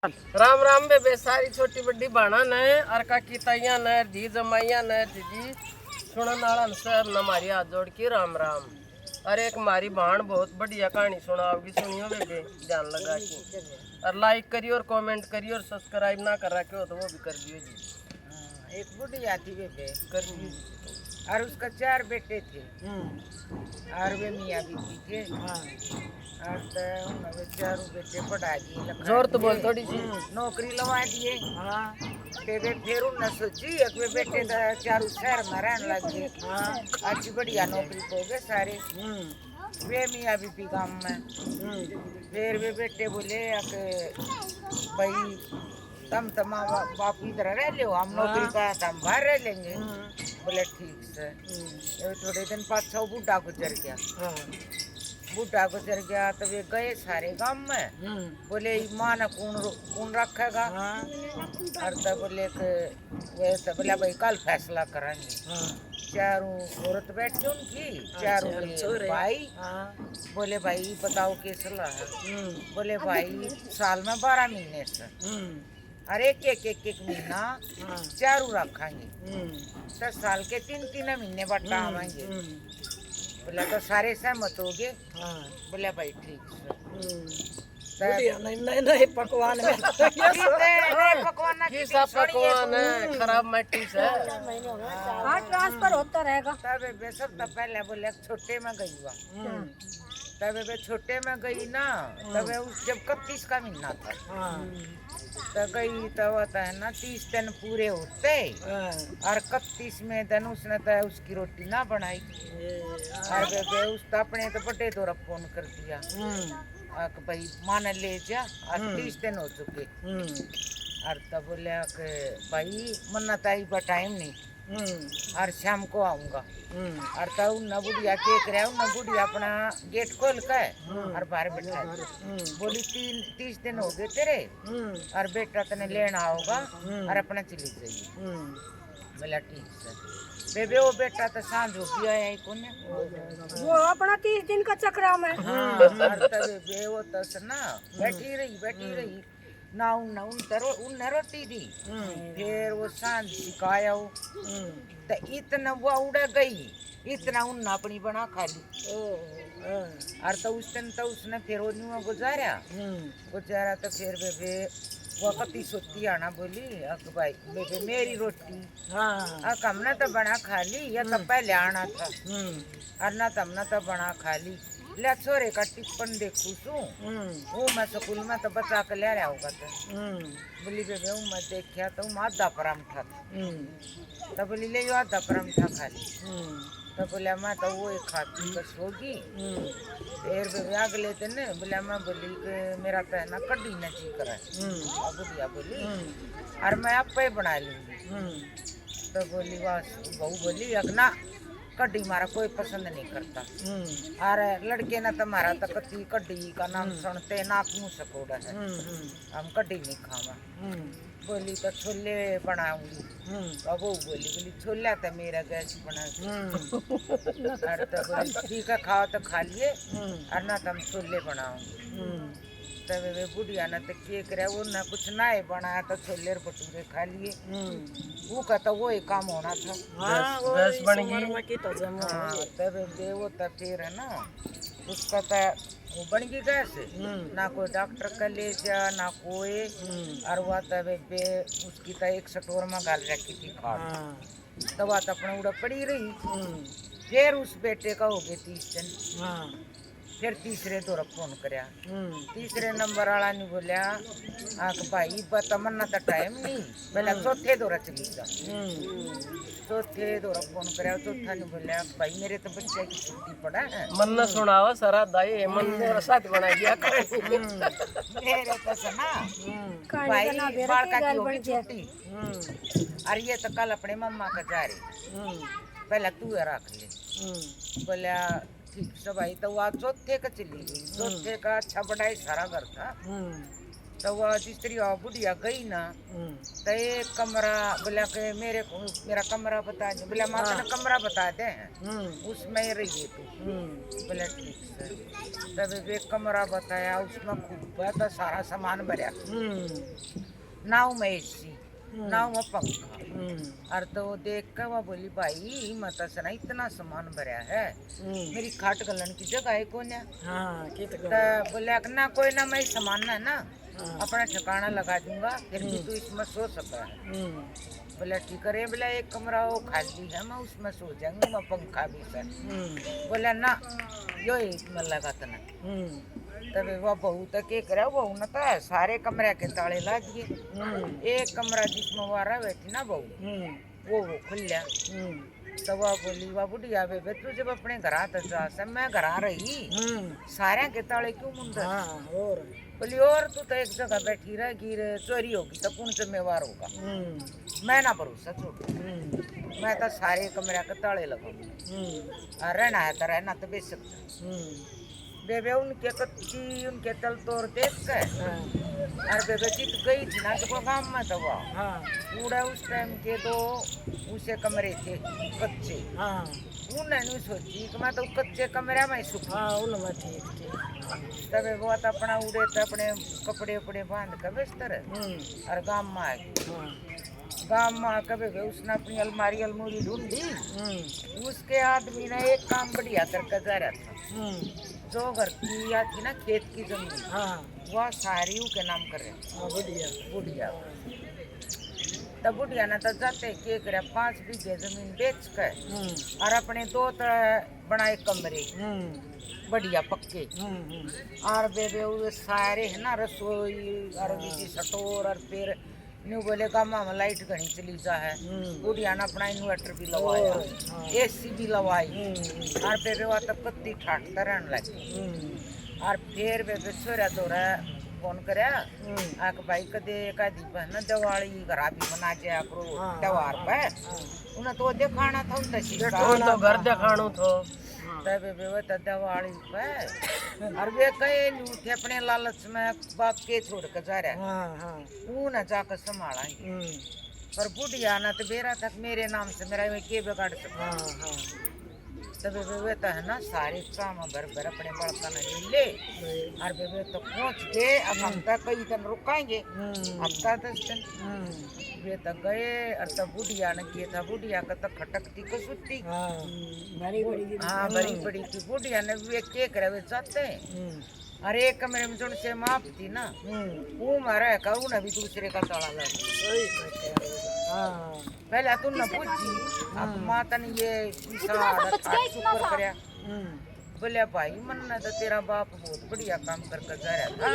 राम राम बे सारी छोटी बड़ी बाणा ने अरका की ताइया ने धी जमाइया ने दीदी सुनन वाला सब न मारी हाथ जोड़ के राम राम। अरे एक मारी बाण बहुत बढ़िया कहानी सुनाओगी, सुनियो बेबे ध्यान लगा के। और लाइक करियो और कमेंट करियो और सब्सक्राइब ना कर रखे हो तो वो भी कर दियो जी। एक बुढ़िया थी बेबे कर दियो और उसका 4 बेटे थे और वे मियाँ बीबी थे। और तो उन्होंने चारों बेटे पढ़ा दिए, जोर तो बोल थोड़ी सी। नौकरी लगा दिए। फिर उन्होंने सोची कि वे बेटे तो चारों शहर में रहने लग गए, अच्छी बढ़िया नौकरी को गए सारे वे मियाँ बीबी गाँव में। फिर वे बेटे बोले कि भाई तुम बाप इधर रह लो, हम नौकरी का हम बाहर रह लेंगे। बोले ठीक से। थोड़े दिन बाद छो बूढ़ा गुजर गया। बूढ़ा गुजर गया तो वे गए सारे गांव में। बोले माँ ने कौन रखेगा। और तो बोले कि वे तो बोला भाई कल फैसला करेंगे। चारों औरत बैठी उनकी, चारों भाई। बोले भाई बताओ किस सलाह है। बोले भाई साल में 12 महीने से और एक महीना चारों रखेंगे। 10 साल के 3 महीने बटा आवेंगे। बोला तो सारे सहमत हो गए। बोले भाई ठीक से। नहीं पकवान में पकवान है खराब मिट्टी से। हाँ ट्रांसफर होता रहेगा। तब वे सब तो पहले बोले छोटे में गई हुआ। तब वे छोटे में गई ना, तब जब 31 का महीना था तो गई तो होता है ना 30 दिन पूरे होते और 31 में दिन उसने तो उसकी रोटी ना बनाई। और वे उस अपने तो बड़े दौरा फोन कर दिया भाई माँ ले जा, आज 30 दिन हो चुके। और तब बोले कि भाई मन्ना ताई पर टाइम नहीं और शाम को आऊंगा। और तब उन बुढ़िया केक रहा, उन बुढ़िया अपना गेट खोल कर और बाहर बैठा बोली 30 दिन हो गए तेरे और बेटा तने लेना होगा और अपना चली जाइए। बोला ठीक से। बेबे वो बेटा तो सांझ हो गया है कोने वो अपना 30 दिन का चक्रा में। और तब बेबे वो तो ना बैठी रही ना उन रोटी दी। फिर वो सांझ सिखाया हो तो इतना वो उड़ गई, इतना उन अपनी बना खा ली। और तो उस दिन तो उसने फिर वो न्यू गुजारा तो फिर बेबे वो कति सोती आना बोली अक भाई बेबे मेरी रोटी हमने तो बना खा ली, या तो पहले आना था और ना तुमने तो बना खा ली। ले छोरे का टिप्पण देखू सू वो मैं स्कूल में तो बचा के ले रहा होगा तो बोली बेबे वो मैं देखा तो आधा परांठा था। तो बोली ले आधा परांठा खा ली। तो बोला मैं तो वो एक खाती बस होगी। फिर बेबे अगले दिन बोला मैं बोली कि मेरा तो है ना कड्डी न जी करा है। बुढ़िया बोली और मैं आप ही बना लूँगी। तो बोली बस बहू बोली अगना कड्डी मारा कोई पसंद नहीं करता और लड़के ने तुम्हारा तो कति कड्डी का नाम सुनते नाक मुँह सकोड़ा है, हम कड्डी नहीं खावा। बोली तो छोले बनाऊंगी। अब वो बोली छोला तो मेरा गैस बना। और तो बोली ठीक है खाओ तो खा लिए और ना तुम छोले बनाऊंगी। तब वे बुढ़िया ने तो केक रहा वो ना कुछ ना ही बनाया तो छोले और भटूरे खा लिए। वो का तो वो ही काम होना था। गैस बन गई। तब वो तो फिर है ना उसका तो वो बन गई गैस। ना कोई डॉक्टर का ले जा ना कोई। और वह तब उसकी तो एक स्टोर में गाल रखी थी खाट। तो वह तो अपने उड़ा पड़ी रही। फिर उस बेटे का हो गए 30 दिन। फिर तीसरे दौरा फोन कराया। तीसरे नंबर वाला ने बोलिया भाई तमन्ना तो टाइम नहीं, बोला चौथे दौरा चली जा। चौथे दौरा फोन कराया, चौथा ने बोलिया भाई मेरे तो बच्चे की छुट्टी पड़ा है। मन सुनावा सारा दाई मन साथ बना दिया मेरे तो सुना भाई बालका की होगी छुट्टी और ये तो कल अपने मम्मा का जा रही, पहले तू रख ले। बोला ठीक से भाई तो वह चौथे का चली गई। चौथे का अच्छा बड़ा ही सारा घर था। तो वह जिस तरह बुढ़िया गई ना तो एक कमरा बोला के मेरा कमरा बता दे, बोला माता ने कमरा बता दे उसमें ही रहिए तू। बोला ठीक से। तब एक कमरा बताया, उसमें खूब था सारा सामान भरा, नाव में एसी, नाव में पंखा। और तो देख कर वह बोली भाई मत सना इतना सामान भरा है, मेरी खाट गलन की जगह है कौन है? तो बोले ना कोई ना, मैं सामान है ना अपना ठिकाना लगा दूंगा, फिर भी तू इसमें सो सकता है। बोला ठीक है। बोला एक कमरा वो खाली है, मैं उसमें सो जाऊंगी, मैं पंखा भी सर। बोला ना यो इसमें लगा तना। तब वह बहू तक के करे, बहू न तो सारे कमरे के ताले ला दिए। एक कमरा जिसमें वो रह बैठी ना बहू वो खुल्या। तो वह बोली वह बुढ़िया बेबे तू जब अपने घर आता जा सब मैं घर आ रही सारे के ताले क्यों मुंडा? बोली और तू तो एक जगह बैठी रहेगी, चोरी होगी तो कौन जिम्मेवार होगा? मैं ना भरोसा छोड़, मैं तो सारे कमरे के ताले लगाऊंगी और रहना है तो रहना तो बेच सकता। बेबे उनके कच्ची उनके तल तोड़ देख के और बेबे जीत गई थी ना तो गाँव में तो वह पूरा उस टाइम के दो उसे कमरे थे कच्चे। उन्होंने सोची कि मैं तो कच्चे कमरे में सुख। तब वो तो अपना उड़े तो अपने कपड़े उपड़े बांध कर बिस्तर और गाँव में आ गई। गाँव में कभी उसने अपनी अलमारी अलमूरी ढूंढी, उसके आदमी ने एक काम बढ़िया करके जा रहा था, जो घर की या थी ना खेत की जमीन वह सारी के नाम कर रहे बुढ़िया। तब बुढ़िया ने तो जाते के करे 5 बीघे जमीन बेच कर और अपने 2 बनाए कमरे बढ़िया पक्के। और बेबे वो सारे है ना रसोई और सटोर और फिर न्यू बोले गामा में लाइट घनी चली जा है। बुढ़िया ने अपना इन्वर्टर भी लगवाया, एसी भी लगवाई और बेबे वह तब कत्ती ठाटता रहने लगी। और फिर बेबे छोरा दौरा फोन करे आक भाई कदे कदी बहन दिवाली घर भी मना जाया करो त्योहार पे उन्हें तो दिखाना था तो घर दिखानो थो। तब बेबे तो दिवाली पे और वे कहे उठे अपने लालच में बाप के छोड़ कर जा रहा उन्हें जाकर संभालेंगे। पर बुढ़िया ना तो बेरा तक मेरे नाम से मेरा में के बिगाड़ सकता। तब बेबे तो है ना सारे काम भर भर अपने बड़का ने ले और बेबे तो पहुँच गए। अब हम तक कई दिन रुकाएंगे, हफ्ता 10 दिन वे तो गए। और तब बुढ़िया ने किया था, बुढ़िया का तो खटकती कसुती हाँ बड़ी बड़ी थी। बुढ़िया ने वे के करे वे जाते अरे एक कमरे में जो से माप थी ना वो मारा है कहूँ ना भी दूसरे का ताला लगा। पहले तू न पूछी अब माता ने ये शुक्र करया। बोले भाई मन ने तो तेरा बाप बहुत बढ़िया काम करके जा रहा था,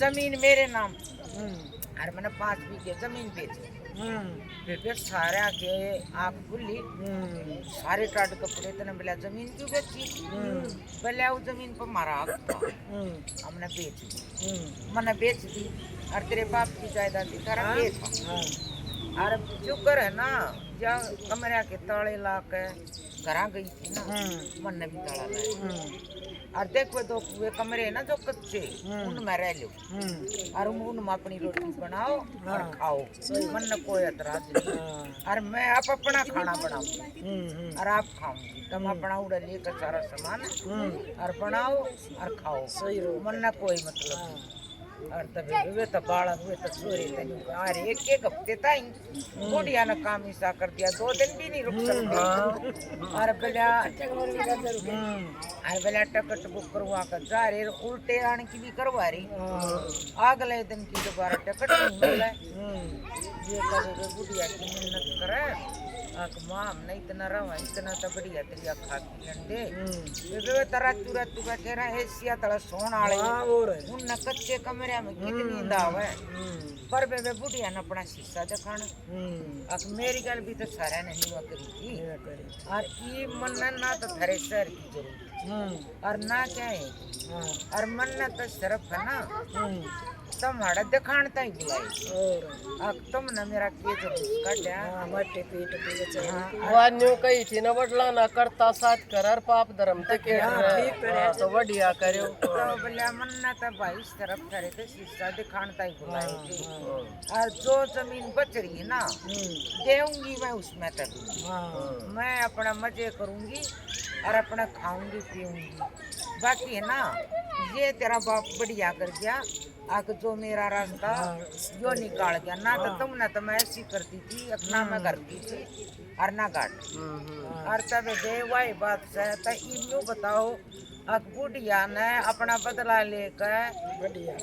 जमीन मेरे नाम और मैंने 5 बीघे जमीन बेची। बेबे सारे के आँख खुली सारे टाट कपड़े तने बोला जमीन क्यों बेची? बोले वो जमीन पर मारा हक था हमने बेच दी, मैंने बेच दी और तेरे बाप की जायदाद थी तारा ये था। और शुक्र है ना जब कमरे के ताले ला के घर गई थी ना मन ने भी ताला लाया। और देखो तो वे कमरे है ना जो कच्चे उनमें रह लो और उनमें अपनी रोटी बनाओ और खाओ, मन न कोई एतराज नहीं। और मैं आप अपना खाना बनाऊंगी और आप खाऊंगी, तुम अपना उड़ा लेकर सारा सामान और बनाओ और खाओ, मन न कोई मतलब नहीं। और तब वे तो बालक वे तो सोरे तनी अरे एक हफ्ते ताई बुढ़िया ने काम ऐसा कर दिया 2 दिन भी नहीं रुक सकते। और बेला टिकट बुक करवा कर जा रहे उल्टे आने की भी करवा रही, अगले दिन की दोबारा टिकट नहीं मिला। ये कभी बुढ़िया की मिन्नत करे माँ हमने इतना रहा इतना तो बढ़िया तरिया खा पी दे वे तरह तुरंत बैठे रहे एशिया तला सोन आले उन कच्चे कमरे में कितनी नींद आवे। पर बेबे बुढ़िया ने अपना शीशा दिखाना मेरी गल भी तो सारे ने हुआ करी थी। और ये मन ना तो थारे शहर की जरूरत और ना क्या है और मन तो सिर्फ है ना तुम्हारा दिखाणता ही बुलाई अब तुम न मेरा के जब काटा मट्टी पीट पीट वान्यू कही थी न वडला ना करता साथ करर पाप धर्म ते के तो बढ़िया करो तो बोले मन्ना तो भाई इस तरफ करे तो शीशा दिखाणता ही बुलाई थी और जो जमीन बच रही है ना देऊंगी मैं उसमें तक मैं अपना मजे करूंगी और अपना खाऊंगी पीऊंगी बाकी है ना ये तेरा बाप बढ़िया कर गया आग जो मेरा रास्ता जो निकाल गया ना तो तुम ना तो मैं ऐसी करती थी अपना मैं करती थी और ना काट और तब दे वही बात से तो इन्हों बताओ अब बुढ़िया ने अपना बदला लेकर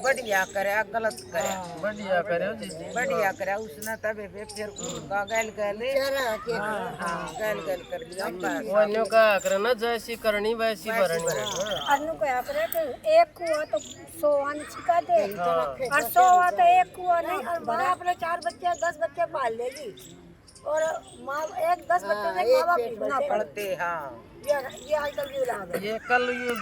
बढ़िया करे गलत करे बढ़िया करो दीदी बढ़िया करे उसने तबे पे फिर उनका गैल गैल गैल गैल कर लिया बस। वान्यू का करना जैसी करनी वैसी भरनी अनु को अपने तो एक कुआ तो 100 आने छिका दे और 100 तो एक कुआ नहीं और माँ अपने 4 बच्चे 10 बच्चे पाल लेगी और माँ एक 10 बच्चे नहीं माँ बाप भी बना पड़ते पढ़ते हाँ ये आजकल की औलाद है ये कल ये